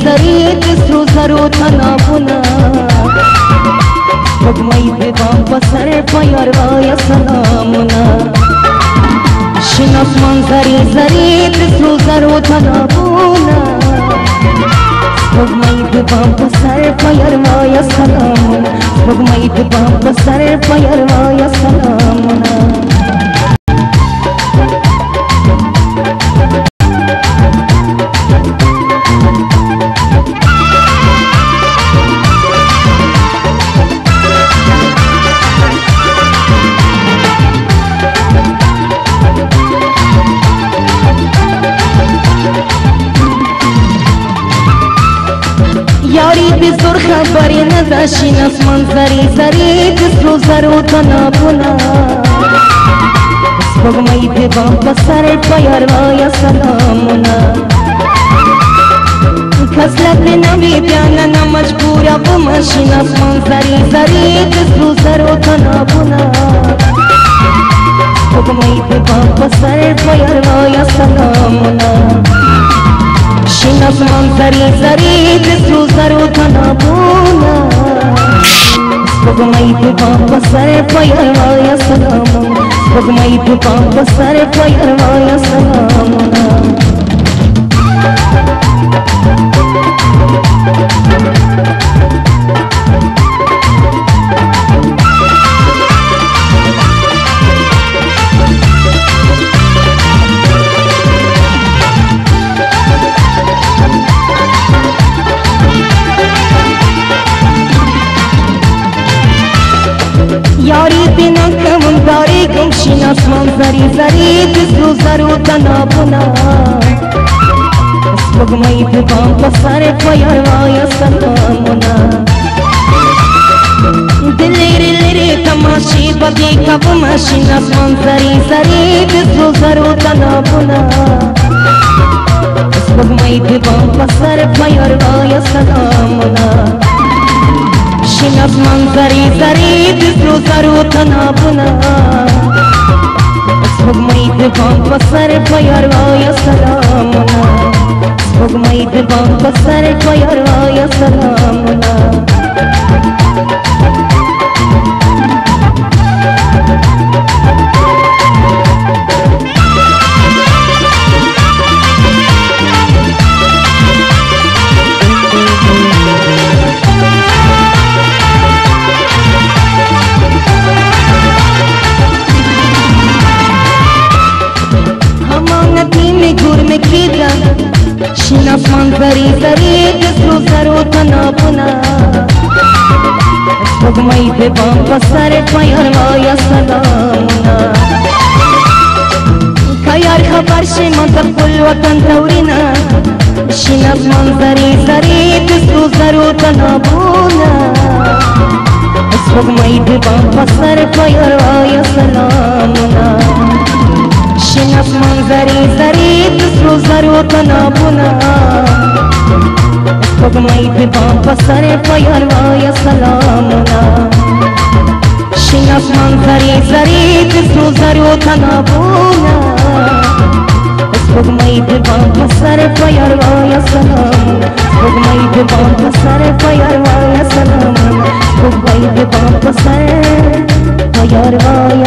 سرید سرو زرو تنابونا بگمای ببام بسر پیاروای سلامونا شناس منظری زرید سرو زرو تنابونا بگمای ببام بسر پیاروای سلامونا بگمای ببام بسر پیاروای سلامونا یاری بزرگ خبری نداشین از منظری زری دستو زرو تنابونا بگمای ببام بسر پیاروای سلامونا کسلت نمی بیانا نمجبورا بمشین از منظری زری دستو زرو تنابونا بگمای ببام بسر پیاروای سلامونا شناس منظری زری دستو زرو تنابونا بگمای ببام بسر پیاروای سلامونا بگمای ببام بسر پیاروای سلامونا یاری بینا کمون داری گم شناس منظری زری دستو زرو تنابونا بگمای ببام بسر پیاروای سلامونا دلیری لیری تماشی بدی کبوما شناس منظری زری دستو زرو تنابونا بگمای ببام بسر پیاروای سلامونا شناس منظری زری دستو زرو تنابونا بگمای ببام بسر پیاروای سلامونا بگمای ببام بسر پیاروای سلامونا شناس منظری زری دستو زرو تنابونا بگمای ببام بسر پیاروای سلامونا کیار خبر شی من کل وطن تورینا شناس منظری زری دستو زرو تنابونا بگمای ببام بسر پیاروای سلامونا شناس منظری زری دستو زرو تنابونا بگمای ببام بسر پیاروای سلامونا شناس منظری زری دستو زرو تنابونا بگمای ببام بسر پیاروای سلامونا بگمای ببام بسر پیاروای سلامونا بگمای ببام بسر پیاروای